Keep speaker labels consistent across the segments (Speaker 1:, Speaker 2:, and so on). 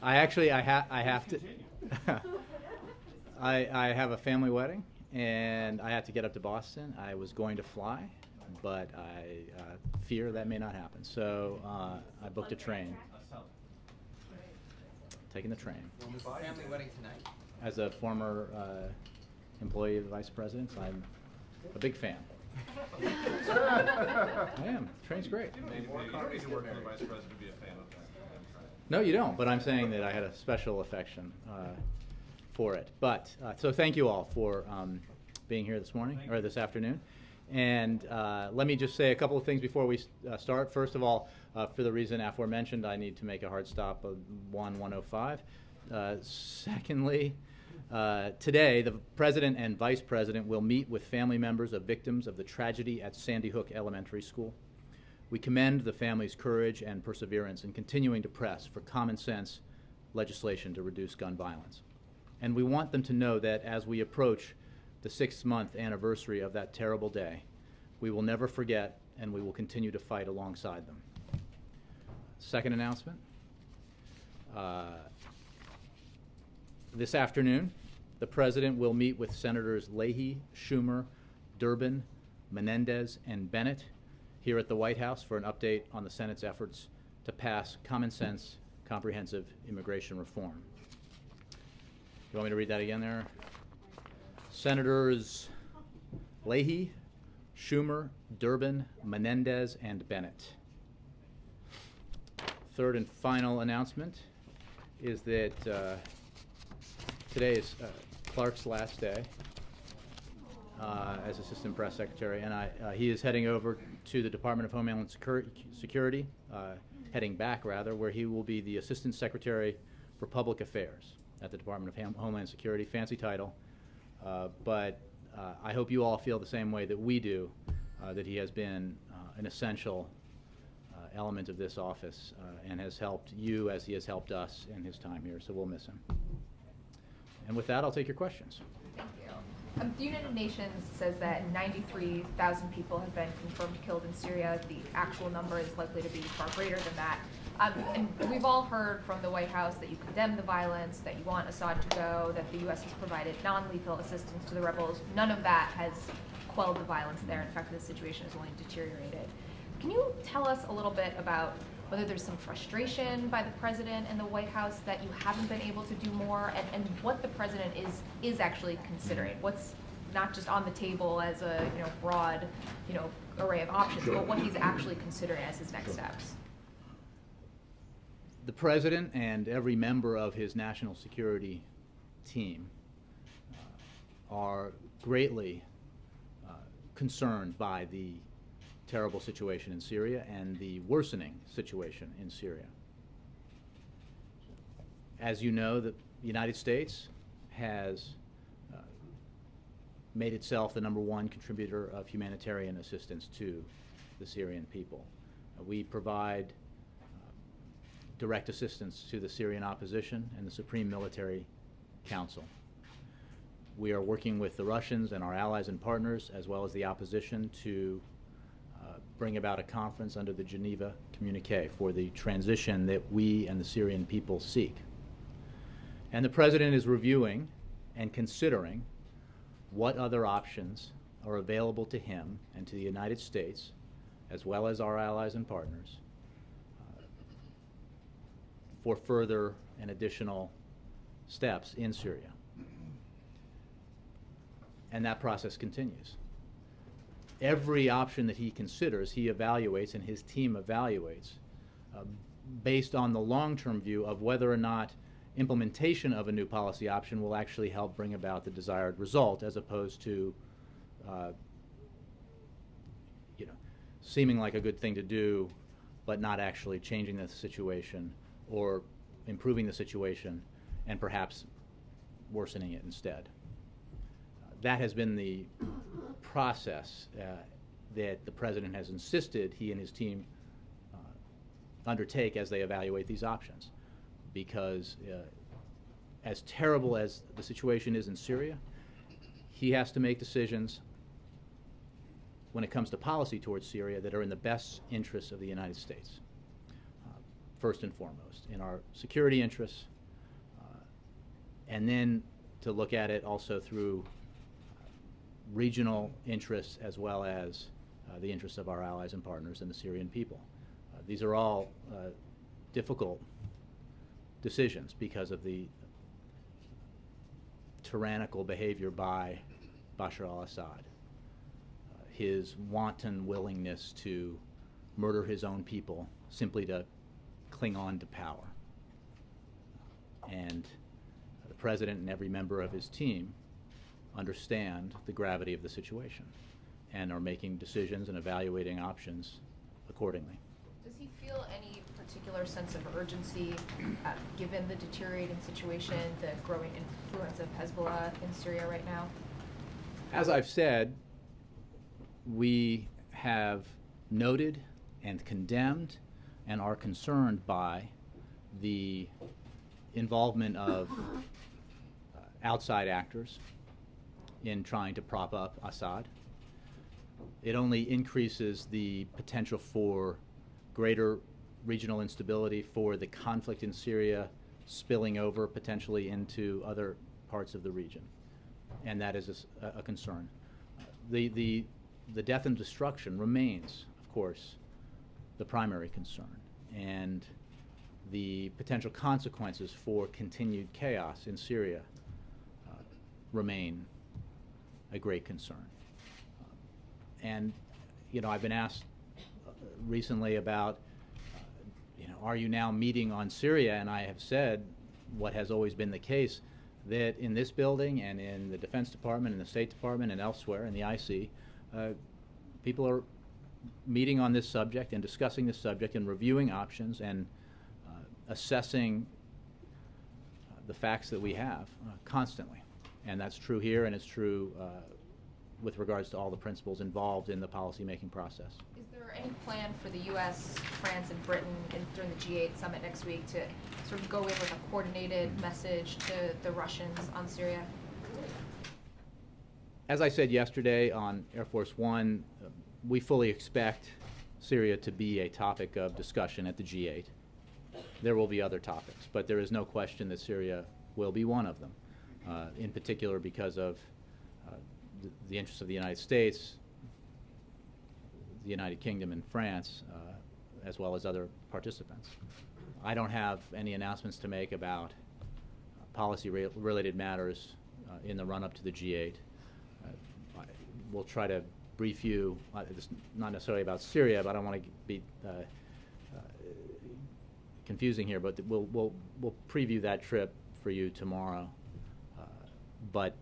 Speaker 1: I have to. I have a family wedding, and I have to get up to Boston. I was going to fly, but I fear that may not happen. So I booked a train. Taking the train.
Speaker 2: Family wedding tonight.
Speaker 1: As a former employee of the Vice President's, I'm a big fan. I am. The train's great.
Speaker 3: You don't need to work for the Vice President to be a fan of that.
Speaker 1: No, you don't, but I'm saying that I had a special affection for it. But, so thank you all for being here this morning, or this afternoon. And let me just say a couple of things before we start. First of all, for the reason aforementioned, I need to make a hard stop of 1:05. Secondly, today, the President and Vice President will meet with family members of victims of the tragedy at Sandy Hook Elementary School. We commend the family's courage and perseverance in continuing to press for common sense legislation to reduce gun violence. And we want them to know that as we approach the 6th-month anniversary of that terrible day, we will never forget and we will continue to fight alongside them. Second announcement. This afternoon, the President will meet with Senators Leahy, Schumer, Durbin, Menendez, and Bennett here at the White House for an update on the Senate's efforts to pass common sense, comprehensive immigration reform. You want me to read that again there? Senators Leahy, Schumer, Durbin, Menendez, and Bennett. Third and final announcement is that today is Clark's last day as Assistant Press Secretary, and he is heading over to the Department of Homeland Security, heading back rather, where he will be the Assistant Secretary for Public Affairs at the Department of Homeland Security. Fancy title, but I hope you all feel the same way that we do, that he has been an essential element of this office and has helped you as he has helped us in his time here, so we'll miss him. And with that, I'll take your questions.
Speaker 4: Thank you. The United Nations says that 93,000 people have been confirmed killed in Syria. The actual number is likely to be far greater than that. And we've all heard from the White House that you condemn the violence, that you want Assad to go, that the U.S. has provided non-lethal assistance to the rebels. None of that has quelled the violence there. In fact, the situation has only deteriorated. Can you tell us a little bit about whether there's some frustration by the President and the White House that you haven't been able to do more, and what the President is actually considering? What's not just on the table as a broad array of options, but what he's actually considering as his next steps?
Speaker 1: The President and every member of his national security team are greatly concerned by the terrible situation in Syria and the worsening situation in Syria. As you know, the United States has made itself the #1 contributor of humanitarian assistance to the Syrian people. We provide direct assistance to the Syrian opposition and the Supreme Military Council. We are working with the Russians and our allies and partners, as well as the opposition, to bring about a conference under the Geneva Communique for the transition that we and the Syrian people seek. And the President is reviewing and considering what other options are available to him and to the United States, as well as our allies and partners, for further and additional steps in Syria. And that process continues. Every option that he considers, he evaluates and his team evaluates based on the long-term view of whether or not implementation of a new policy option will actually help bring about the desired result, as opposed to seeming like a good thing to do but not actually changing the situation or improving the situation and perhaps worsening it instead. That has been the process that the President has insisted he and his team undertake as they evaluate these options. Because as terrible as the situation is in Syria, he has to make decisions when it comes to policy towards Syria that are in the best interests of the United States. First and foremost, in our security interests, and then to look at it also through regional interests as well as the interests of our allies and partners and the Syrian people. These are all difficult decisions because of the tyrannical behavior by Bashar al-Assad, his wanton willingness to murder his own people simply to cling on to power. And the president and every member of his team understand the gravity of the situation and are making decisions and evaluating options accordingly.
Speaker 4: Does he feel any particular sense of urgency given the deteriorating situation, the growing influence of Hezbollah in Syria right now?
Speaker 1: As I've said, we have noted and condemned and are concerned by the involvement of outside actors in trying to prop up Assad. It only increases the potential for greater regional instability, for the conflict in Syria spilling over potentially into other parts of the region, and that is a concern. The death and destruction remains, of course, the primary concern, and the potential consequences for continued chaos in Syria remain a great concern. And, you know, I've been asked recently about, are you now meeting on Syria? And I have said what has always been the case, that in this building and in the Defense Department and the State Department and elsewhere in the IC, people are meeting on this subject and discussing this subject and reviewing options and assessing the facts that we have constantly. And that's true here, and it's true with regards to all the principles involved in the policymaking process.
Speaker 4: Is there any plan for the U.S., France, and Britain during the G8 summit next week to sort of go in with a coordinated message to the Russians on Syria?
Speaker 1: As I said yesterday on Air Force One, we fully expect Syria to be a topic of discussion at the G8. There will be other topics, but there is no question that Syria will be one of them, in particular because of the interests of the United States, the United Kingdom, and France, as well as other participants. I don't have any announcements to make about policy-related matters in the run-up to the G8. We'll try to brief you, it's not necessarily about Syria, but I don't want to be confusing here, but we'll preview that trip for you tomorrow. But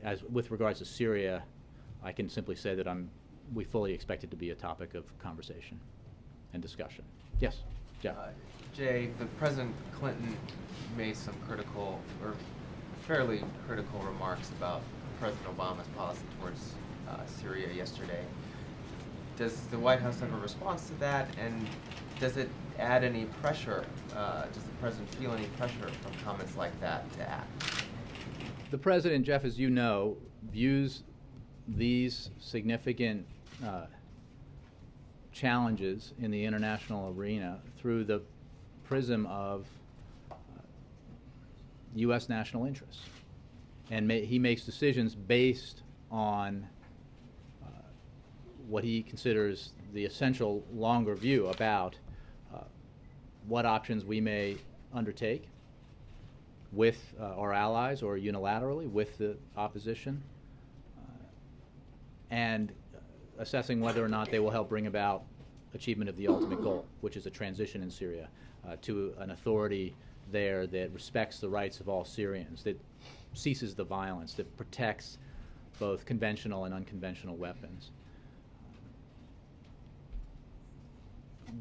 Speaker 1: as with regards to Syria, I can simply say that we fully expect it to be a topic of conversation and discussion. Yes, Jeff.
Speaker 2: Jay, the President Clinton made some critical or fairly critical remarks about President Obama's policy towards Syria yesterday. Does the White House have a response to that, and does it add any pressure? Does the President feel any pressure from comments like that to act?
Speaker 1: The President, Jeff, as you know, views these significant challenges in the international arena through the prism of U.S. national interests. And he makes decisions based on what he considers the essential longer view about what options we may undertake with our allies or unilaterally with the opposition, and assessing whether or not they will help bring about achievement of the ultimate goal, which is a transition in Syria to an authority there that respects the rights of all Syrians, that ceases the violence, that protects both conventional and unconventional weapons.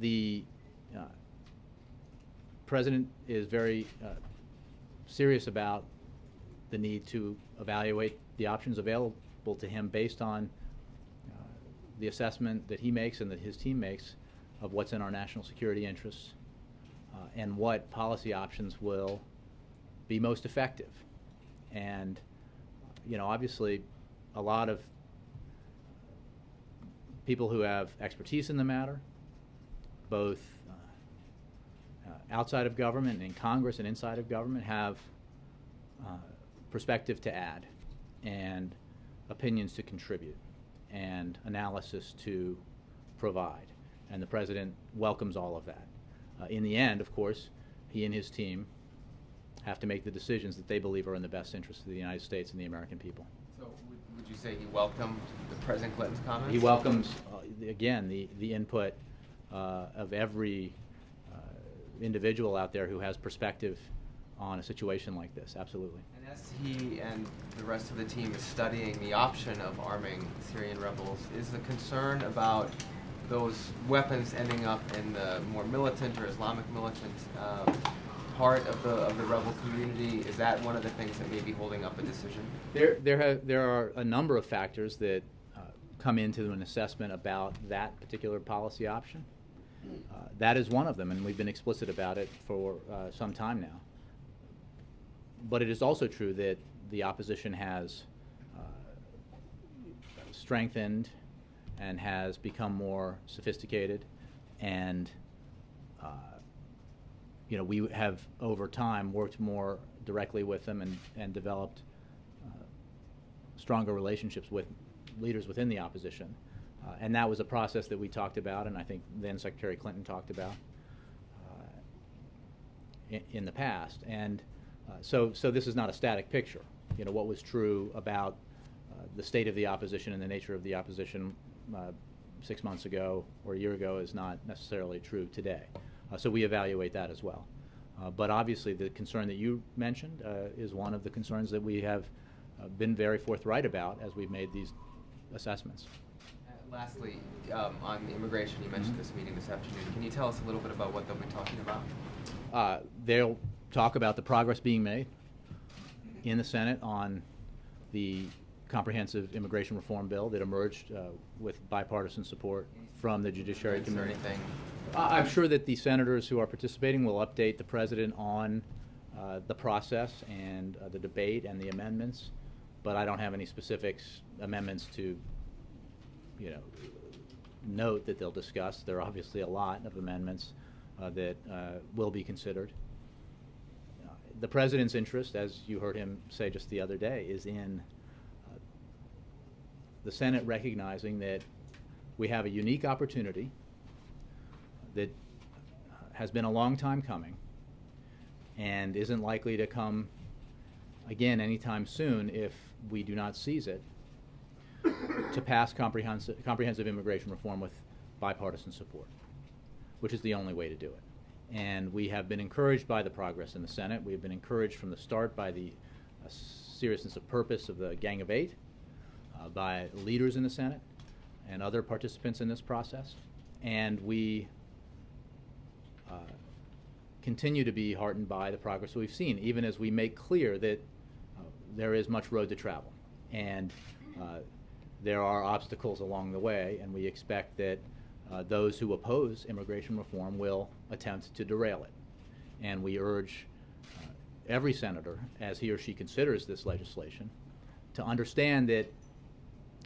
Speaker 1: The President is very serious about the need to evaluate the options available to him based on the assessment that he makes and that his team makes of what's in our national security interests and what policy options will be most effective. And, obviously a lot of people who have expertise in the matter, both outside of government, in Congress and inside of government, have perspective to add, and opinions to contribute, and analysis to provide. And the President welcomes all of that. In the end, of course, he and his team have to make the decisions that they believe are in the best interest of the United States and the American people.
Speaker 2: So would you say he welcomed the President Clinton's comments?
Speaker 1: He welcomes, again, the input of every individual out there who has perspective on a situation like this, absolutely.
Speaker 2: And as he and the rest of the team is studying the option of arming Syrian rebels, is the concern about those weapons ending up in the more militant or Islamic militant part of the rebel community, is that one of the things that may be holding up a decision?
Speaker 1: There are a number of factors that come into an assessment about that particular policy option. That is one of them, and we've been explicit about it for some time now. But it is also true that the opposition has strengthened and has become more sophisticated, and we have over time worked more directly with them and developed stronger relationships with leaders within the opposition. And that was a process that we talked about, and I think then Secretary Clinton talked about in the past. And so this is not a static picture. What was true about the state of the opposition and the nature of the opposition 6 months ago or a year ago is not necessarily true today. So we evaluate that as well. But obviously the concern that you mentioned is one of the concerns that we have been very forthright about as we've made these assessments.
Speaker 2: Lastly, on the immigration, you mentioned this meeting this afternoon. Can you tell us a little bit about what they'll be talking about?
Speaker 1: They'll talk about the progress being made in the Senate on the comprehensive immigration reform bill that emerged with bipartisan support from the Judiciary Committee. I'm sure that the senators who are participating will update the President on the process and the debate and the amendments, but I don't have any specifics amendments to note that they'll discuss. There are obviously a lot of amendments that will be considered. The President's interest, as you heard him say just the other day, is in the Senate recognizing that we have a unique opportunity that has been a long time coming and isn't likely to come again anytime soon if we do not seize it, to pass comprehensive immigration reform with bipartisan support, which is the only way to do it. And we have been encouraged by the progress in the Senate. We have been encouraged from the start by the seriousness of purpose of the Gang of Eight, by leaders in the Senate and other participants in this process. And we continue to be heartened by the progress we've seen, even as we make clear that there is much road to travel. And there are obstacles along the way, and we expect that those who oppose immigration reform will attempt to derail it. And we urge every senator, as he or she considers this legislation, to understand that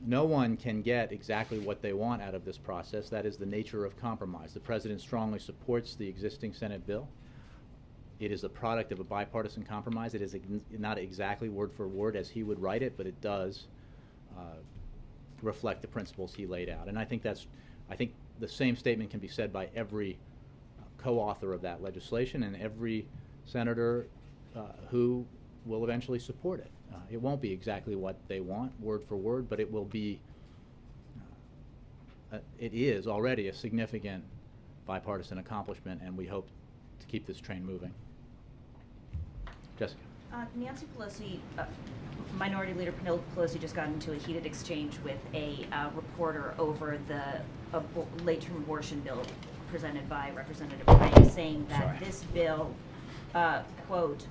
Speaker 1: no one can get exactly what they want out of this process. That is the nature of compromise. The President strongly supports the existing Senate bill. It is a product of a bipartisan compromise. It is not exactly word for word as he would write it, but it does reflect the principles he laid out. And I think the same statement can be said by every co-author of that legislation and every senator who will eventually support it. It won't be exactly what they want, word for word, but it will be, it is already a significant bipartisan accomplishment, and we hope to keep this train moving. Jessica.
Speaker 5: Nancy Pelosi, Minority Leader Pelosi just got into a heated exchange with a reporter over the late-term abortion bill presented by Representative Brady, saying that this bill, quote,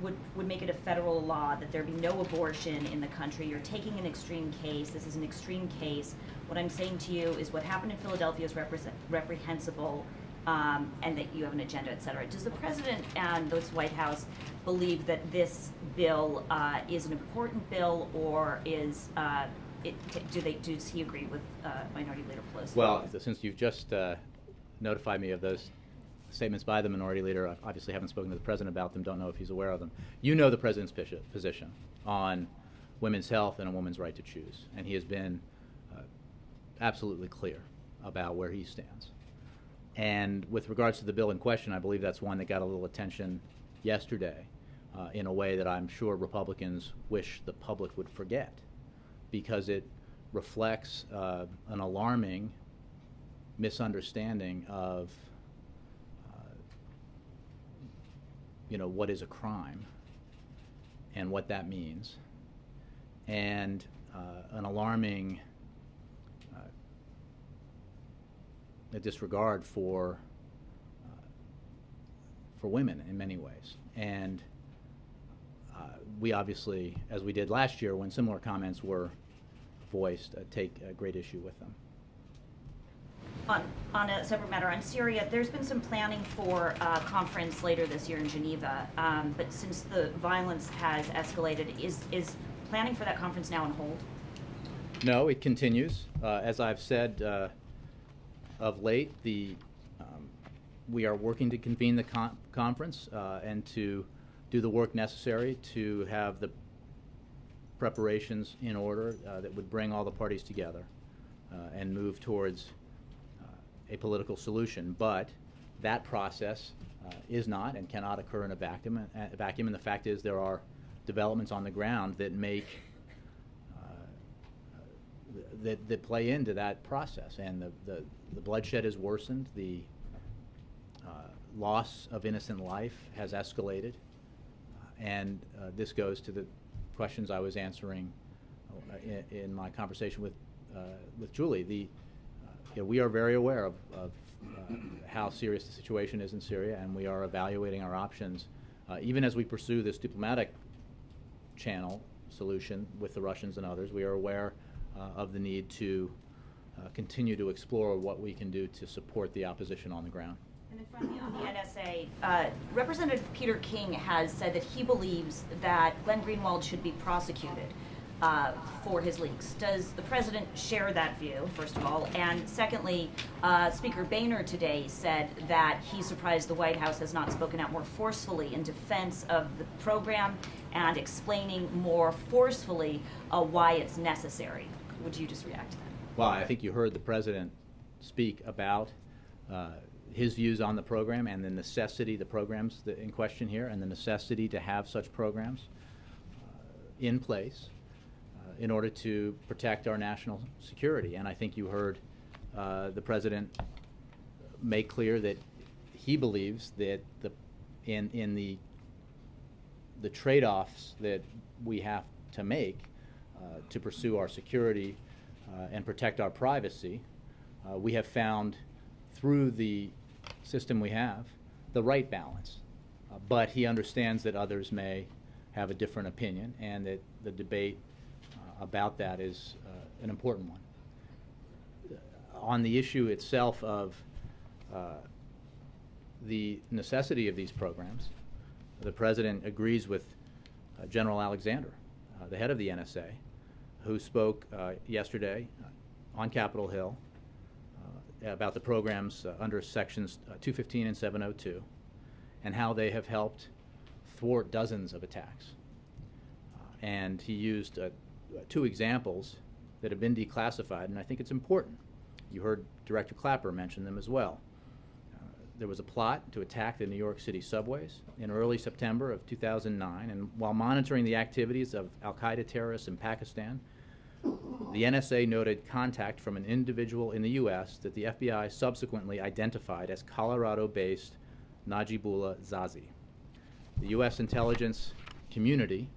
Speaker 5: would make it a federal law that there be no abortion in the country. You're taking an extreme case. This is an extreme case. What I'm saying to you is what happened in Philadelphia is reprehensible, and that you have an agenda, et cetera. Does the President and the White House believe that this bill is an important bill, or is does he agree with Minority Leader Pelosi?
Speaker 1: Well, since you've just notified me of those statements by the minority leader. I obviously haven't spoken to the president about them, don't know if he's aware of them. You know the president's position on women's health and a woman's right to choose, and he has been absolutely clear about where he stands. And with regards to the bill in question, I believe that's one that got a little attention yesterday in a way that I'm sure Republicans wish the public would forget, because it reflects an alarming misunderstanding of what is a crime and what that means, and an alarming disregard for women in many ways. And we obviously, as we did last year when similar comments were voiced, take great issue with them.
Speaker 5: On a separate matter, on Syria, there's been some planning for a conference later this year in Geneva, but since the violence has escalated, is planning for that conference now on hold?
Speaker 1: No, it continues. As I've said of late, we are working to convene the conference and to do the work necessary to have the preparations in order that would bring all the parties together and move towards a political solution. But that process is not and cannot occur in a vacuum. And the fact is there are developments on the ground that make that play into that process, and the bloodshed has worsened. The loss of innocent life has escalated, and this goes to the questions I was answering in my conversation with Julie. We are very aware of how serious the situation is in Syria, and we are evaluating our options, even as we pursue this diplomatic channel solution with the Russians and others. We are aware of the need to continue to explore what we can do to support the opposition on the ground.
Speaker 5: And then finally, on the NSA, Representative Peter King has said that he believes that Glenn Greenwald should be prosecuted for his leaks. Does the president share that view, first of all? And secondly, Speaker Boehner today said that he's surprised the White House has not spoken out more forcefully in defense of the program and explaining more forcefully why it's necessary. Would you just react to that?
Speaker 1: Well, I think you heard the president speak about his views on the program and the necessity, the programs in question here, and the necessity to have such programs in place in order to protect our national security. And I think you heard the president make clear that he believes that in the trade-offs that we have to make to pursue our security and protect our privacy, we have found through the system we have the right balance. But he understands that others may have a different opinion, and that the debate about that is an important one. On the issue itself of the necessity of these programs, the president agrees with General Alexander, the head of the NSA, who spoke yesterday on Capitol Hill about the programs under sections 215 and 702 and how they have helped thwart dozens of attacks. And he used two examples that have been declassified, and I think it's important. You heard Director Clapper mention them as well. There was a plot to attack the New York City subways in early September of 2009, and while monitoring the activities of al-Qaeda terrorists in Pakistan, the NSA noted contact from an individual in the U.S. that the FBI subsequently identified as Colorado-based Najibullah Zazi. The U.S. intelligence community,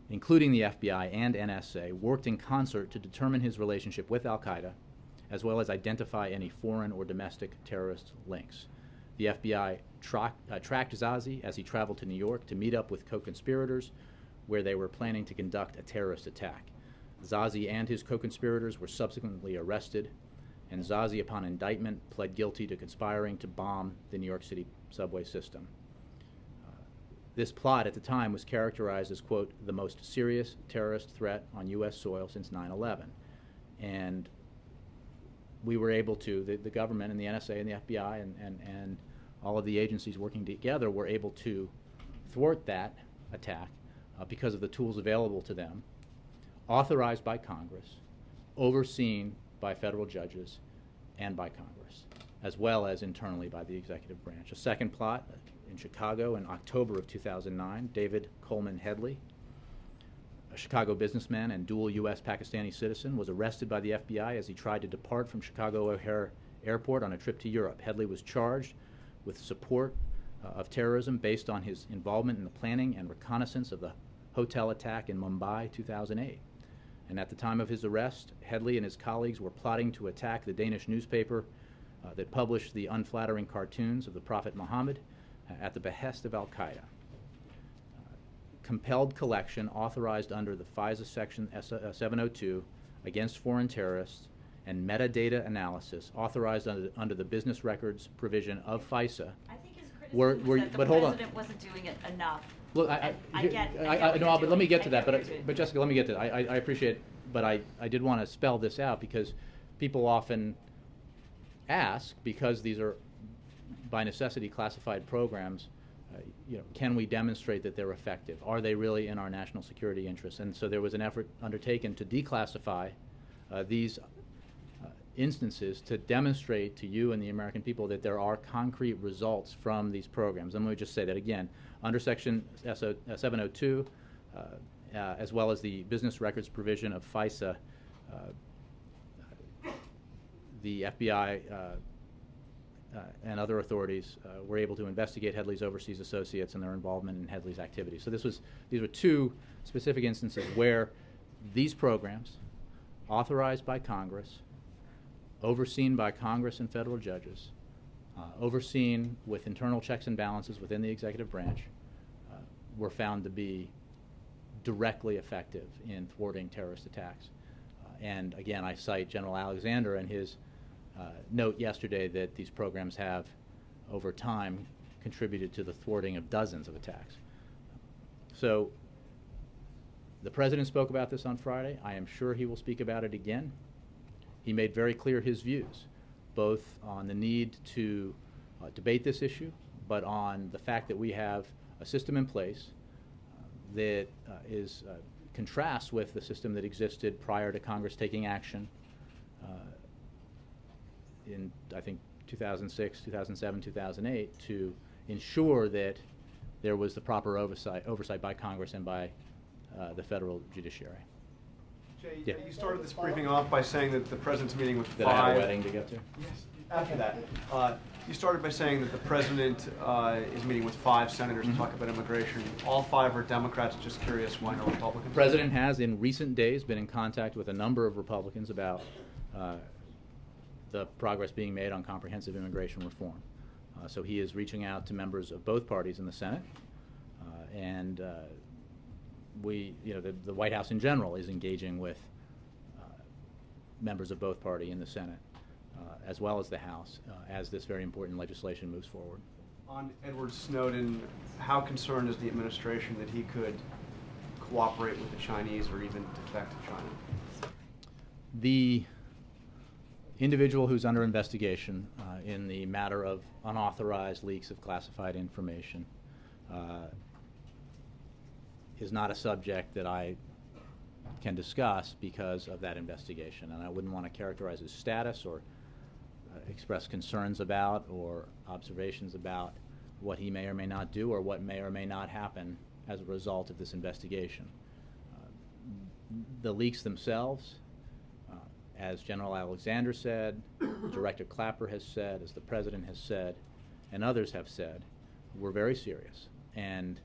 Speaker 1: including the FBI and NSA, worked in concert to determine his relationship with al-Qaeda, as well as identify any foreign or domestic terrorist links. The FBI tracked Zazi as he traveled to New York to meet up with co-conspirators, where they were planning to conduct a terrorist attack. Zazi and his co-conspirators were subsequently arrested, and Zazi, upon indictment, pled guilty to conspiring to bomb the New York City subway system. This plot at the time was characterized as, quote, the most serious terrorist threat on U.S. soil since 9/11. And we were able to, the government and the NSA and the FBI and all of the agencies working together were able to thwart that attack because of the tools available to them, authorized by Congress, overseen by federal judges and by Congress, as well as internally by the executive branch. A second plot in Chicago in October of 2009, David Coleman Headley, a Chicago businessman and dual U.S. Pakistani citizen, was arrested by the FBI as he tried to depart from Chicago O'Hare Airport on a trip to Europe. Headley was charged with support of terrorism based on his involvement in the planning and reconnaissance of the hotel attack in Mumbai 2008. And at the time of his arrest, Headley and his colleagues were plotting to attack the Danish newspaper that published the unflattering cartoons of the Prophet Muhammad at the behest of Al-Qaeda. Compelled collection authorized under the FISA Section 702 against foreign terrorists and metadata analysis authorized under the business records provision of FISA.
Speaker 5: I think his
Speaker 1: Were-
Speaker 5: criticism
Speaker 1: were-
Speaker 5: was that the
Speaker 1: but hold on.
Speaker 5: president wasn't doing it enough.
Speaker 1: Look,
Speaker 5: I get
Speaker 1: no,
Speaker 5: what you're
Speaker 1: but let me
Speaker 5: doing.
Speaker 1: get to
Speaker 5: I
Speaker 1: that.
Speaker 5: get what you're
Speaker 1: But
Speaker 5: doing.
Speaker 1: Jessica, let me get to that. I appreciate, but I did want to spell this out because people often ask, because these are by necessity classified programs, can we demonstrate that they're effective? Are they really in our national security interests? And so there was an effort undertaken to declassify these instances to demonstrate to you and the American people that there are concrete results from these programs. And let me just say that again, under Section 702, as well as the business records provision of FISA, the FBI and other authorities were able to investigate Headley's overseas associates and their involvement in Headley's activities. So these were two specific instances where these programs, authorized by Congress, overseen by Congress and federal judges, overseen with internal checks and balances within the executive branch, were found to be directly effective in thwarting terrorist attacks. And again, I cite General Alexander and his note yesterday that these programs have, over time, contributed to the thwarting of dozens of attacks. So the President spoke about this on Friday. I am sure he will speak about it again. He made very clear his views, both on the need to debate this issue, but on the fact that we have a system in place that contrasts with the system that existed prior to Congress taking action in, I think, 2006, 2007, 2008, to ensure that there was the proper oversight by Congress and by the federal judiciary.
Speaker 3: Jay,
Speaker 1: Yeah.
Speaker 3: you started this briefing off by saying that the president's meeting with
Speaker 1: Did I have a wedding to get to?
Speaker 3: Yes, after that. You started by saying that the president is meeting with 5 senators to talk about immigration. All 5 are Democrats. Just curious, why no Republicans?
Speaker 1: The President has, in recent days, been in contact with a number of Republicans about the progress being made on comprehensive immigration reform. So he is reaching out to members of both parties in the Senate, and the White House in general is engaging with members of both parties in the Senate, as well as the House, as this very important legislation moves forward.
Speaker 3: On Edward Snowden, how concerned is the administration that he could cooperate with the Chinese or even defect to China?
Speaker 1: The individual who's under investigation in the matter of unauthorized leaks of classified information is not a subject that I can discuss because of that investigation, and I wouldn't want to characterize his status or express concerns about or observations about what he may or may not do or what may or may not happen as a result of this investigation. The leaks themselves, as General Alexander said, Director Clapper has said, as the President has said, and others have said, were very serious. And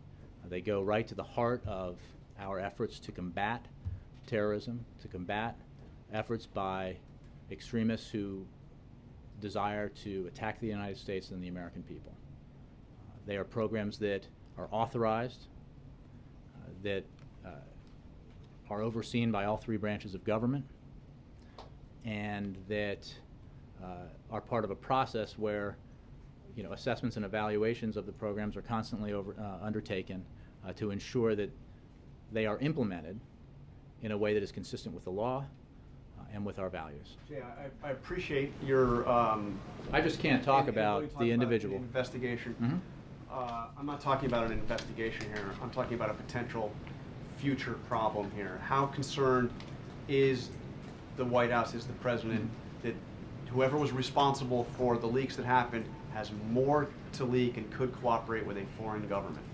Speaker 1: they go right to the heart of our efforts to combat terrorism, to combat efforts by extremists who desire to attack the United States and the American people. They are programs that are authorized, that are overseen by all 3 branches of government, and that are part of a process where assessments and evaluations of the programs are constantly undertaken to ensure that they are implemented in a way that is consistent with the law and with our values.
Speaker 3: Jay, I appreciate your.
Speaker 1: I just can't talk about
Speaker 3: really talk
Speaker 1: the individual.
Speaker 3: About the investigation.
Speaker 1: Mhm.
Speaker 3: I'm not talking about an investigation here. I'm talking about a potential future problem here. How concerned is the White House, is the president, that whoever was responsible for the leaks that happened has more to leak and could cooperate with a foreign government?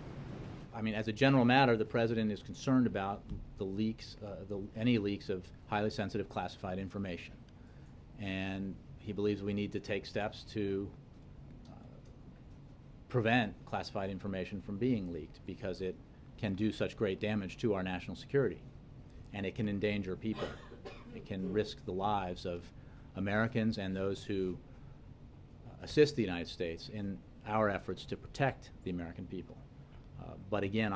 Speaker 1: I mean, as a general matter, the president is concerned about the leaks, any leaks of highly sensitive classified information. And he believes we need to take steps to prevent classified information from being leaked, because it can do such great damage to our national security, and it can endanger people. It can risk the lives of Americans and those who assist the United States in our efforts to protect the American people. But again,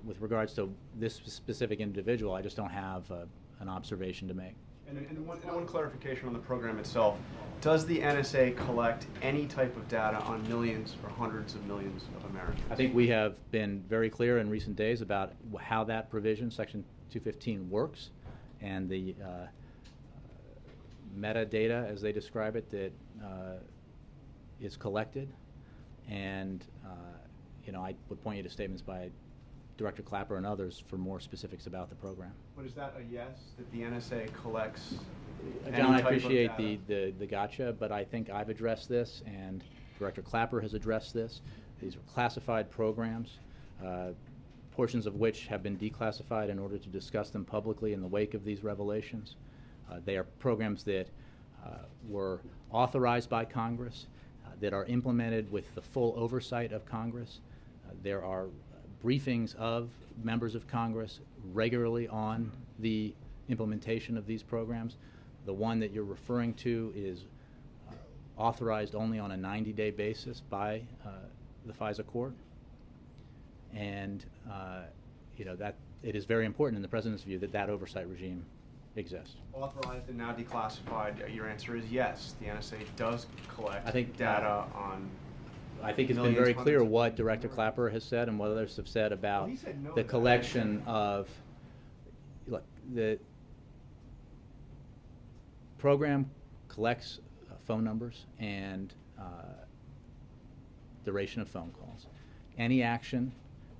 Speaker 1: with regards to this specific individual, I just don't have an observation to make.
Speaker 3: And one clarification on the program itself. Does the NSA collect any type of data on millions or hundreds of millions of Americans?
Speaker 1: I think we have been very clear in recent days about how that provision, Section 215, works, and the metadata, as they describe it, that is collected. And I would point you to statements by Director Clapper and others for more specifics about the program.
Speaker 3: But is that a yes, that the NSA collects any
Speaker 1: John, I
Speaker 3: type of
Speaker 1: appreciate
Speaker 3: data?
Speaker 1: the gotcha, but I think I've addressed this, and Director Clapper has addressed this. These are classified programs, portions of which have been declassified in order to discuss them publicly in the wake of these revelations. They are programs that were authorized by Congress, that are implemented with the full oversight of Congress. There are briefings of members of Congress regularly on the implementation of these programs. The one that you're referring to is authorized only on a 90-day basis by the FISA court. And that it is very important in the President's view that that oversight regime exists.
Speaker 3: Authorized and now declassified, your answer is yes. The NSA does collect data on.
Speaker 1: I think it's been very clear what Director Clapper has said and what others have said about the collection of. Look, the program collects phone numbers and duration of phone calls. Any action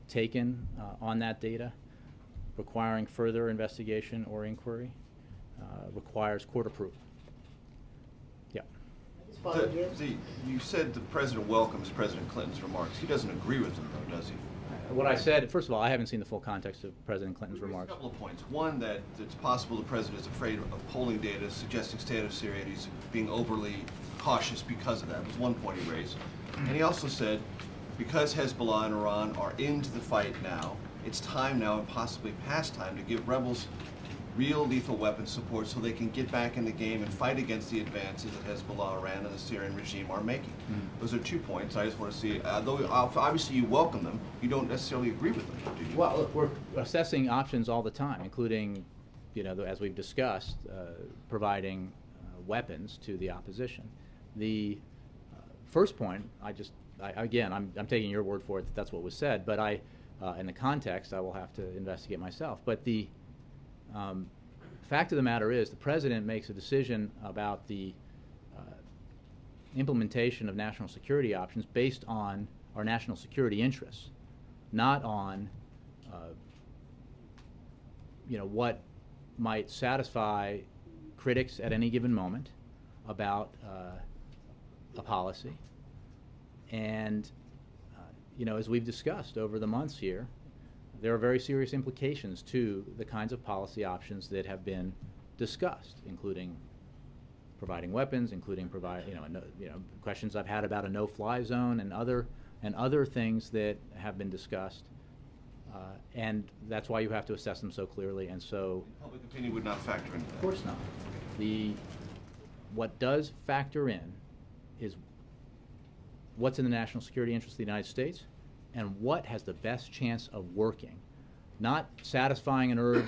Speaker 1: taken on that data requiring further investigation or inquiry requires court approval. Yeah.
Speaker 6: You said the president welcomes President Clinton's remarks. He doesn't agree with them, though, does he?
Speaker 1: What I said, first of all, I haven't seen the full context of President Clinton's remarks.
Speaker 6: A couple of points. One, that it's possible the president is afraid of polling data suggesting state of Syria, and he's being overly cautious because of that. Was one point he raised. And he also said, because Hezbollah and Iran are into the fight now, it's time now, and possibly past time, to give rebels real lethal weapons support so they can get back in the game and fight against the advances that Hezbollah, Iran, and the Syrian regime are making. Those are 2 points I just want to see. Though obviously you welcome them, you don't necessarily agree with them, do you?
Speaker 1: Well, look, we're assessing options all the time, including, as we've discussed, providing weapons to the opposition. The first point, again, I'm taking your word for it that that's what was said, but in the context, I will have to investigate myself. But the fact of the matter is, the president makes a decision about the implementation of national security options based on our national security interests, not on what might satisfy critics at any given moment about a policy. And as we've discussed over the months here, there are very serious implications to the kinds of policy options that have been discussed, including providing weapons, including questions I've had about a no-fly zone and other things that have been discussed, and that's why you have to assess them so clearly. And so,
Speaker 6: Public opinion would not factor into that.
Speaker 1: Of course not. What does factor in is what's in the national security interest of the United States, and what has the best chance of working, not satisfying an urge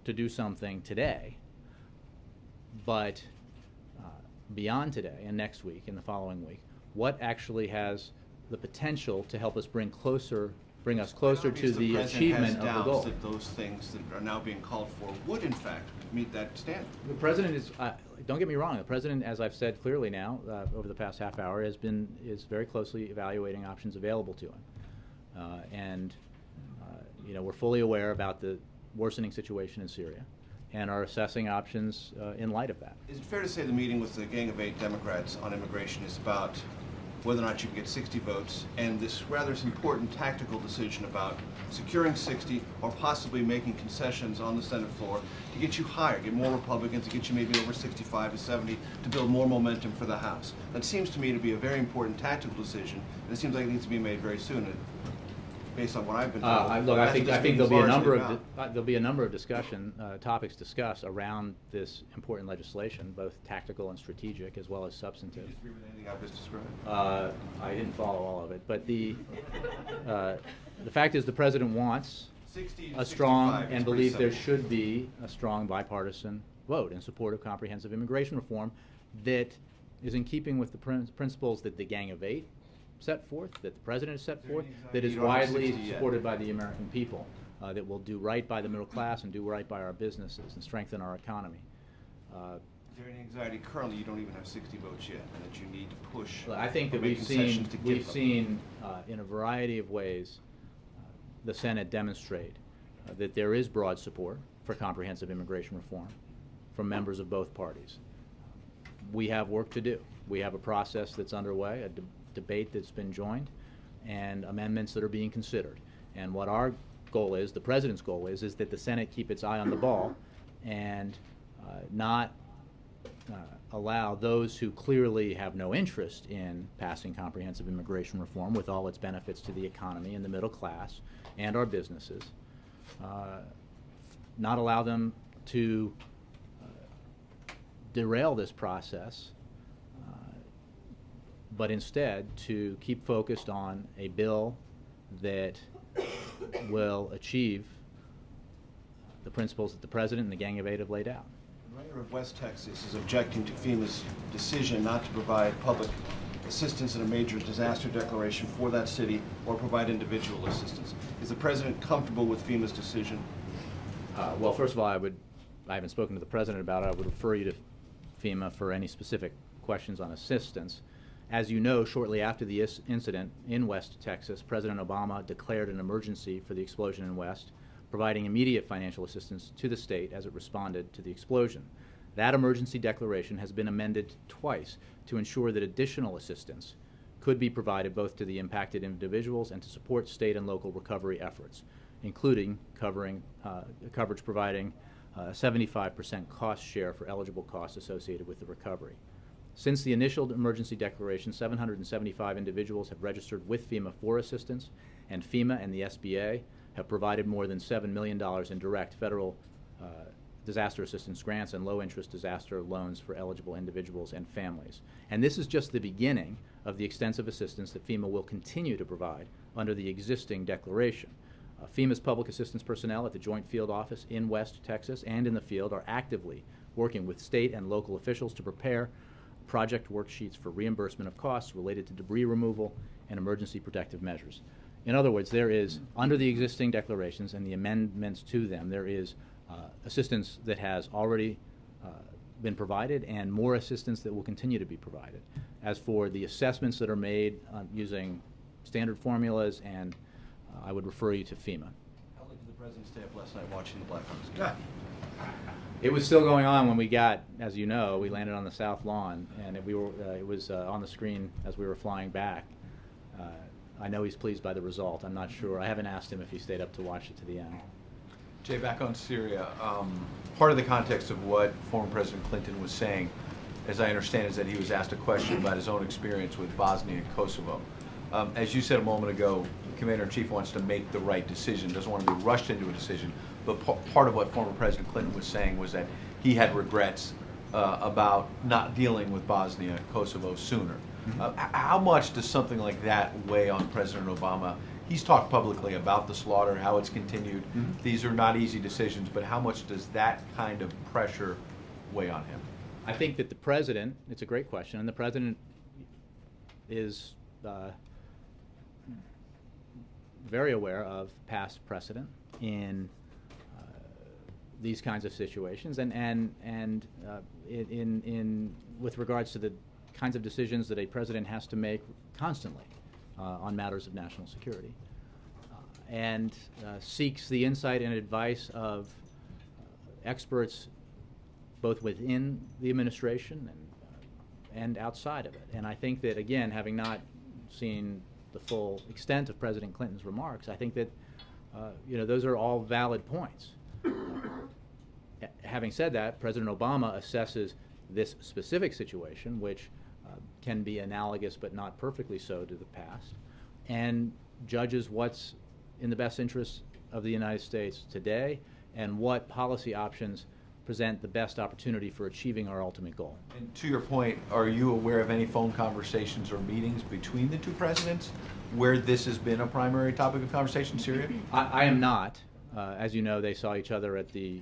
Speaker 1: to do something today, but beyond today and next week and the following week, what actually has the potential to help us bring closer bring us closer to the achievement of the goal.
Speaker 6: That those things that are now being called for would, in fact, meet that standard.
Speaker 1: The president is, don't get me wrong, the president, as I've said clearly now, over the past half hour, is very closely evaluating options available to him. You know, we're fully aware about the worsening situation in Syria and are assessing options in light of that.
Speaker 6: Is it fair to say the meeting with the Gang of 8 Democrats on immigration is about whether or not you can get 60 votes, and this rather important tactical decision about securing 60 or possibly making concessions on the Senate floor to get you higher, get more Republicans, to get you maybe over 65 to 70, to build more momentum for the House? That seems to me to be a very important tactical decision, and it seems like it needs to be made very soon. Based on what I've been told.
Speaker 1: Look, I think there'll be a number of discussion topics discussed around this important legislation, both tactical and strategic, as well as substantive.
Speaker 6: Do you agree with anything I've just described?
Speaker 1: I didn't follow all of it, but the fact is the president wants a strong and believes there should be a strong bipartisan vote in support of comprehensive immigration reform that is in keeping with the principles that the Gang of 8 set forth, that the president has set forth, that is widely supported by the American people, that will do right by the middle class and do right by our businesses and strengthen our economy.
Speaker 6: Is there any anxiety currently you don't even have 60 votes yet, and that you need to push?
Speaker 1: Well, I think that we've seen in a variety of ways the Senate demonstrate that there is broad support for comprehensive immigration reform from members of both parties. We have work to do. We have a process that's underway, a debate that's been joined, and amendments that are being considered. And what our goal is, the president's goal is that the Senate keep its eye on the ball and not allow those who clearly have no interest in passing comprehensive immigration reform with all its benefits to the economy and the middle class and our businesses, not allow them to derail this process, but instead to keep focused on a bill that will achieve the principles that the president and the Gang of 8 have laid out.
Speaker 6: The mayor of West Texas is objecting to FEMA's decision not to provide public assistance in a major disaster declaration for that city or provide individual assistance. Is the president comfortable with FEMA's decision?
Speaker 1: Well, first of all, I haven't spoken to the president about it. I would refer you to FEMA for any specific questions on assistance. As you know, shortly after the incident in West Texas, President Obama declared an emergency for the explosion in West, providing immediate financial assistance to the state as it responded to the explosion. That emergency declaration has been amended twice to ensure that additional assistance could be provided both to the impacted individuals and to support state and local recovery efforts, including coverage providing a 75% cost share for eligible costs associated with the recovery. Since the initial emergency declaration, 775 individuals have registered with FEMA for assistance, and FEMA and the SBA have provided more than $7 million in direct federal disaster assistance grants and low-interest disaster loans for eligible individuals and families. And this is just the beginning of the extensive assistance that FEMA will continue to provide under the existing declaration. FEMA's public assistance personnel at the Joint Field Office in West Texas and in the field are actively working with state and local officials to prepare project worksheets for reimbursement of costs related to debris removal and emergency protective measures. In other words, there is, under the existing declarations and the amendments to them, there is assistance that has already been provided and more assistance that will continue to be provided. As for the assessments that are made using standard formulas, and I would refer you to FEMA.
Speaker 6: How late did the president stay up last night watching the Blackhawks game?
Speaker 1: It was still going on when we got, as you know, we landed on the South Lawn, and it was on the screen as we were flying back. I know he's pleased by the result. I'm not sure. I haven't asked him if he stayed up to watch it to the end.
Speaker 7: Jay, back on Syria, part of the context of what former President Clinton was saying, as I understand, is that he was asked a question about his own experience with Bosnia and Kosovo. As you said a moment ago, the Commander-in-Chief wants to make the right decision, doesn't want to be rushed into a decision. But part of what former President Clinton was saying was that he had regrets about not dealing with Bosnia and Kosovo sooner. How much does something like that weigh on President Obama? He's talked publicly about the slaughter, how it's continued. These are not easy decisions, but how much does that kind of pressure weigh on him?
Speaker 1: I think that the president, it's a great question, and the president is very aware of past precedent in these kinds of situations, and with regards to the kinds of decisions that a president has to make constantly on matters of national security, and seeks the insight and advice of experts both within the administration and outside of it. And I think that, again, having not seen the full extent of President Clinton's remarks, I think that those are all valid points. Having said that, President Obama assesses this specific situation, which can be analogous but not perfectly so to the past, and judges what's in the best interest of the United States today and what policy options present the best opportunity for achieving our ultimate goal.
Speaker 7: And to your point, are you aware of any phone conversations or meetings between the two presidents where this has been a primary topic of conversation, Syria?
Speaker 1: I am not. As you know, they saw each other at the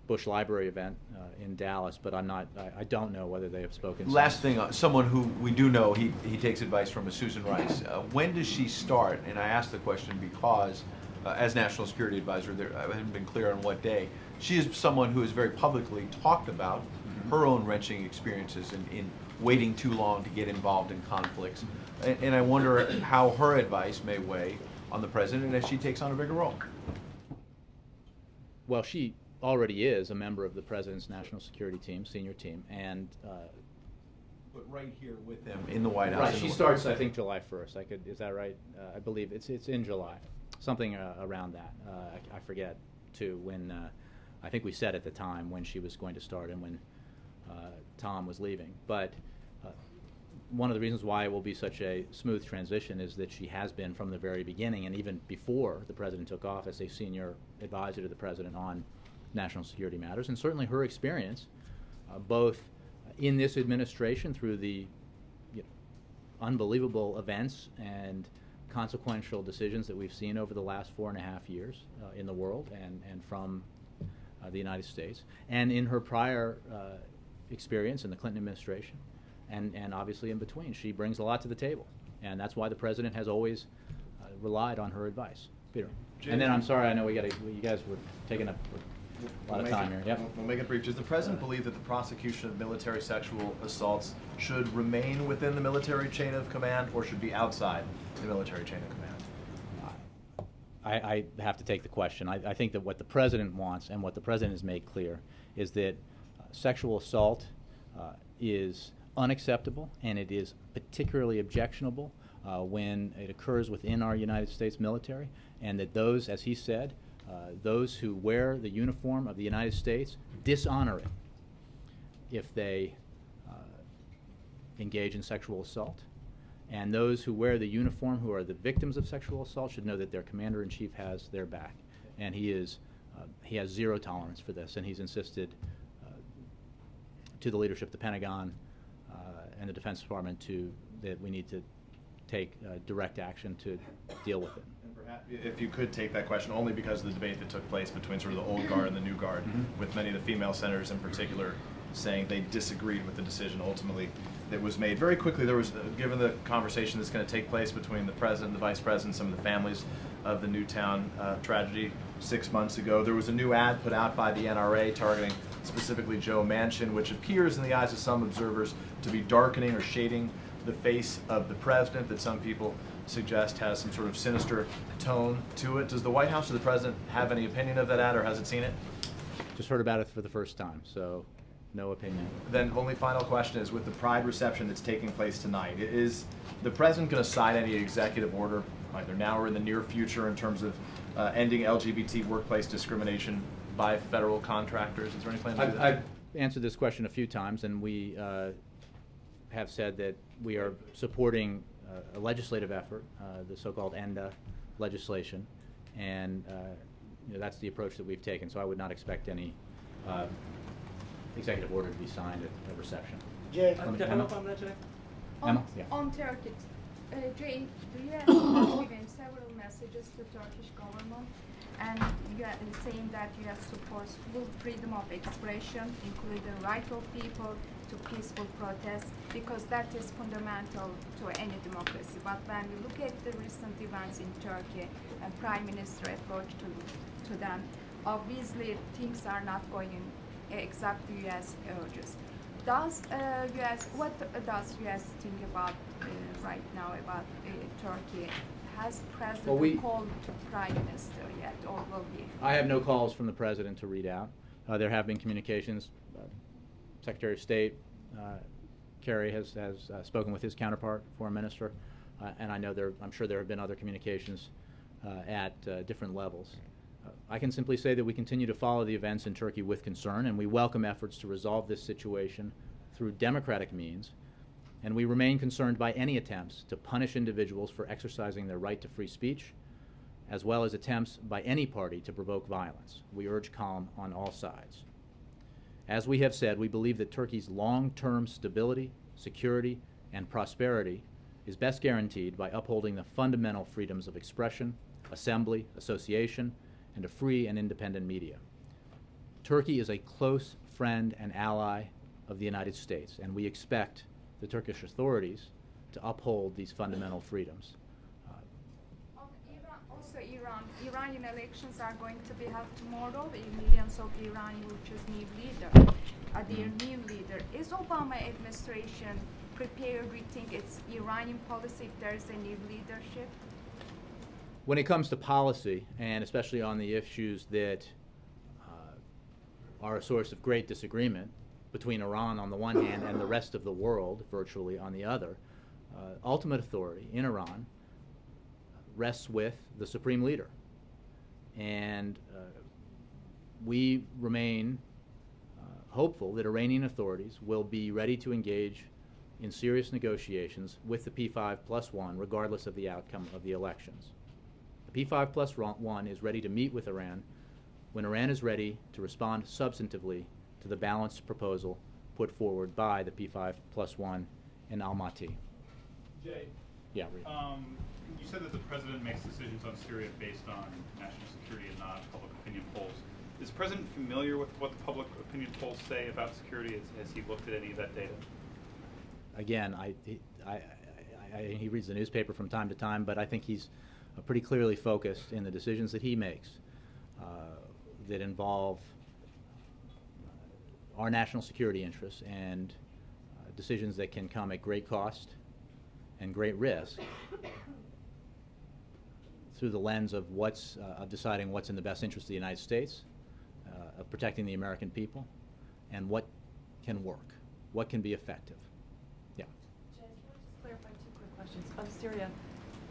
Speaker 1: Bush Library event in Dallas, but I don't know whether they have spoken.
Speaker 7: Last thing, someone who we do know, he takes advice from, is Susan Rice. When does she start? And I ask the question because, as National Security Advisor, I haven't been clear on what day. She is someone who has very publicly talked about her own wrenching experiences in waiting too long to get involved in conflicts. And I wonder how her advice may weigh on the president as she takes on a bigger role.
Speaker 1: Well, she already is a member of the president's national security team, senior team, and
Speaker 7: but right here with them in the White House.
Speaker 1: Right, she starts, I think, July 1st. Is that right? I believe it's in July, something around that. I forget too when. I think we said at the time when she was going to start and when Tom was leaving. But one of the reasons why it will be such a smooth transition is that she has been from the very beginning, and even before the president took office, a senior advisor to the president on national security matters. And certainly her experience, both in this administration through the unbelievable events and consequential decisions that we've seen over the last 4.5 years in the world and from the United States, and in her prior experience in the Clinton administration, and obviously in between. She brings a lot to the table, and that's why the president has always relied on her advice. Peter. And then I'm sorry, I know you guys were taking up a lot of time here. Yep.
Speaker 8: We'll make it brief. Does the president believe that the prosecution of military sexual assaults should remain within the military chain of command or should be outside the military chain of command?
Speaker 1: I have to take the question. I think that what the president wants and what the president has made clear is that sexual assault is unacceptable, and it is particularly objectionable when it occurs within our United States military, and that those, as he said, those who wear the uniform of the United States dishonor it if they engage in sexual assault. And those who wear the uniform, who are the victims of sexual assault, should know that their commander-in-chief has their back. And he has zero tolerance for this, and he's insisted to the leadership of the Pentagon and the Defense Department that we need to take direct action to deal with it.
Speaker 8: And perhaps if you could take that question, only because of the debate that took place between sort of the old guard and the new guard, with many of the female senators in particular saying they disagreed with the decision ultimately that was made. Very quickly, there was, given the conversation that's going to take place between the president, the vice president, some of the families of the Newtown tragedy 6 months ago, there was a new ad put out by the NRA targeting specifically Joe Manchin, which appears in the eyes of some observers to be darkening or shading the face of the president, that some people suggest has some sort of sinister tone to it. Does the White House or the president have any opinion of that ad, or has it seen it?
Speaker 1: Just heard about it for the first time, so no opinion.
Speaker 8: Then only final question is, with the Pride reception that's taking place tonight, is the president going to sign any executive order, either now or in the near future, in terms of ending LGBT workplace discrimination by federal contractors? Is there any plan to do that?
Speaker 1: I've answered this question a few times, and we have said that we are supporting a legislative effort, the so-called ENDA legislation, and that's the approach that we've taken. So I would not expect any executive order to be signed at a reception.
Speaker 9: Jay,
Speaker 1: Emma? Emma? Yeah.
Speaker 10: On Turkey, Jay, the US has given several messages to Turkish government, and saying that US supports full freedom of expression, including the right of people to peaceful protests because that is fundamental to any democracy. But when we look at the recent events in Turkey and Prime Minister approach to them, obviously things are not going in exactly U.S. urges. What does U.S. think about right now about Turkey? Has President called to Prime Minister yet, or will he?
Speaker 1: I have no calls from the President to read out. There have been communications. Secretary of State Kerry has spoken with his counterpart, Foreign Minister, and I'm sure there have been other communications at different levels. I can simply say that we continue to follow the events in Turkey with concern, and we welcome efforts to resolve this situation through democratic means, and we remain concerned by any attempts to punish individuals for exercising their right to free speech, as well as attempts by any party to provoke violence. We urge calm on all sides. As we have said, we believe that Turkey's long-term stability, security, and prosperity is best guaranteed by upholding the fundamental freedoms of expression, assembly, association, and a free and independent media. Turkey is a close friend and ally of the United States, and we expect the Turkish authorities to uphold these fundamental freedoms.
Speaker 10: Iranian elections are going to be held tomorrow. Millions of Iranians will choose new leader. Their new leader. Is Obama administration prepared to rethink its Iranian policy if there is a new leadership?
Speaker 1: When it comes to policy, and especially on the issues that are a source of great disagreement between Iran on the one hand and the rest of the world virtually on the other, ultimate authority in Iran rests with the supreme leader. And we remain hopeful that Iranian authorities will be ready to engage in serious negotiations with the P5+1 regardless of the outcome of the elections. The P5+1 is ready to meet with Iran when Iran is ready to respond substantively to the balanced proposal put forward by the P5+1 in Almaty.
Speaker 9: Jay,
Speaker 1: Yeah.
Speaker 9: you said that the president makes decisions on Syria based on national security and not public opinion polls. Is the president familiar with what the public opinion polls say about security? Has he looked at any of that data?
Speaker 1: Again, he reads the newspaper from time to time, but I think he's pretty clearly focused in the decisions that he makes that involve our national security interests and decisions that can come at great cost and great risk through the lens of of deciding what's in the best interest of the United States, of protecting the American people, and what can work, what can be effective. Yeah.
Speaker 11: Jay, can I just clarify two quick questions? On Syria,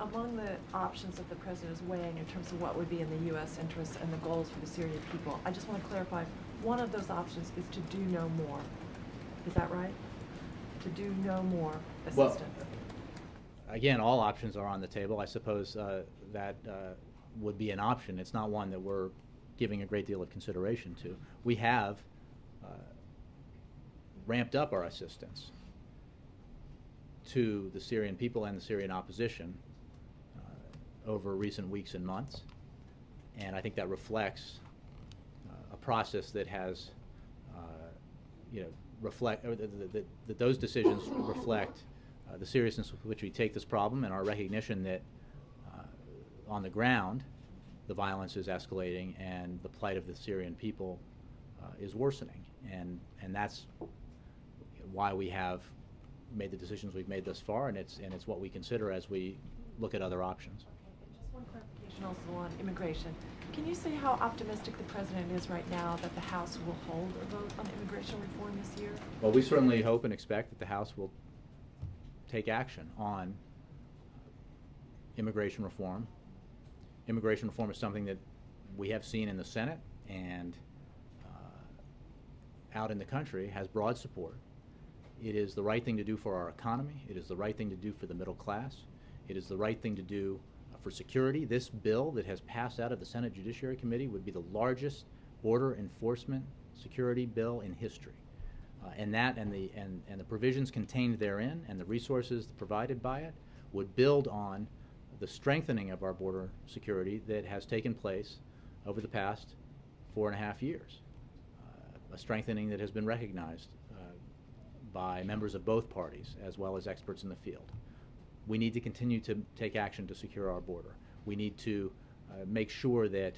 Speaker 11: among the options that the president is weighing in terms of what would be in the U.S. interest and the goals for the Syrian people, I just want to clarify, one of those options is to do no more. Is that right? To do no more assistance.
Speaker 1: Well, again, all options are on the table. I suppose that would be an option. It's not one that we're giving a great deal of consideration to. We have ramped up our assistance to the Syrian people and the Syrian opposition over recent weeks and months, and I think that reflects a process that has, that those decisions reflect the seriousness with which we take this problem and our recognition that on the ground the violence is escalating and the plight of the Syrian people is worsening, and that's why we have made the decisions we've made thus far, and it's what we consider as we look at other options.
Speaker 11: Just one clarification also on immigration. Can you say how optimistic the president is right now that the House will hold a vote on immigration reform this year?
Speaker 1: Well, we certainly hope and expect that the House will take action on immigration reform. Immigration reform is something that we have seen in the Senate and out in the country has broad support. It is the right thing to do for our economy. It is the right thing to do for the middle class. It is the right thing to do for security. This bill that has passed out of the Senate Judiciary Committee would be the largest border enforcement security bill in history. And the provisions contained therein and the resources provided by it would build on the strengthening of our border security that has taken place over the past 4.5 years. A strengthening that has been recognized by members of both parties as well as experts in the field. We need to continue to take action to secure our border. We need to make sure that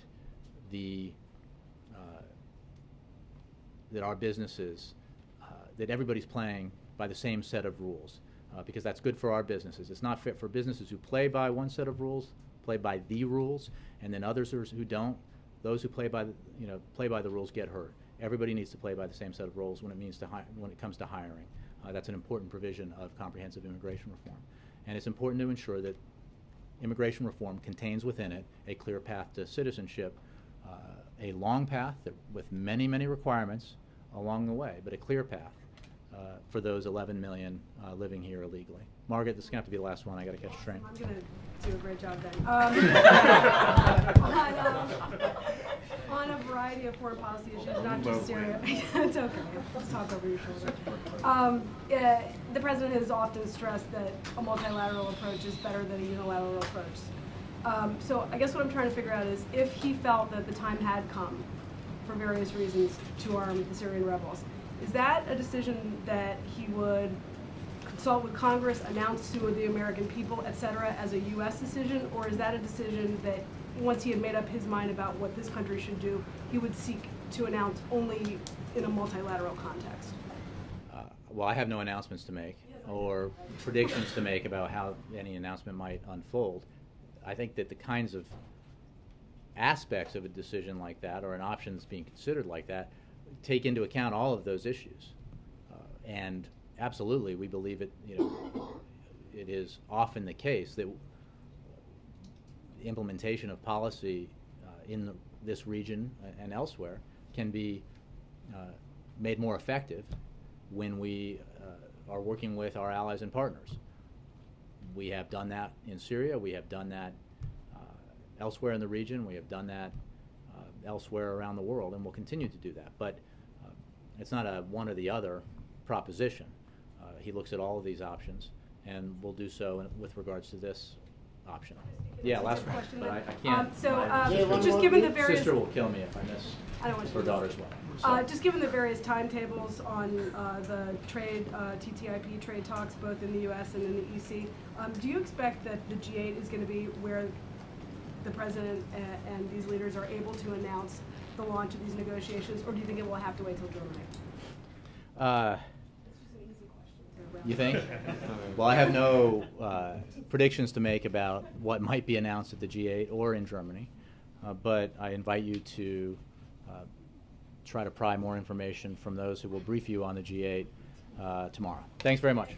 Speaker 1: that our businesses, that everybody's playing by the same set of rules, because that's good for our businesses. It's not fit for businesses who play by one set of rules, play by the rules, and then others who don't. Those who play by the rules get hurt. Everybody needs to play by the same set of rules when it comes to hiring. That's an important provision of comprehensive immigration reform, and it's important to ensure that immigration reform contains within it a clear path to citizenship, a long path with many, many requirements along the way, but a clear path for those 11 million living here illegally. Margaret, this is going to have to be the last one. I got to catch a train.
Speaker 12: I'm going to do a great job then. On a variety of foreign policy issues, not just Syria. It's okay. Let's talk over your shoulder. The president has often stressed that a multilateral approach is better than a unilateral approach. So I guess what I'm trying to figure out is if he felt that the time had come, for various reasons, to arm the Syrian rebels, is that a decision that he would consult with Congress, announce to the American people, et cetera, as a U.S. decision, or is that a decision that once he had made up his mind about what this country should do, he would seek to announce only in a multilateral context?
Speaker 1: Well, I have no announcements to make or predictions to make about how any announcement might unfold. I think that the kinds of aspects of a decision like that, or an option that's being considered like that, take into account all of those issues. And absolutely, we believe it. It is often the case that the implementation of policy in this region and elsewhere can be made more effective when we are working with our allies and partners. We have done that in Syria. We have done that elsewhere in the region. We have done that elsewhere around the world, and we'll continue to do that. But it's not a one or the other proposition. He looks at all of these options, and will do so with regards to this option. Yeah, last one. But I can't.
Speaker 12: Just given the various...
Speaker 1: Sister will kill me if I miss her daughter's wedding. So.
Speaker 12: Just given the various timetables on the trade, TTIP trade talks, both in the U.S. and in the EC, do you expect that the G8 is going to be where the president and these leaders are able to announce the launch of these negotiations, or do you think it will have to wait till Germany?
Speaker 1: You think? Well, I have no predictions to make about what might be announced at the G8 or in Germany, but I invite you to try to pry more information from those who will brief you on the G8 tomorrow. Thanks very much.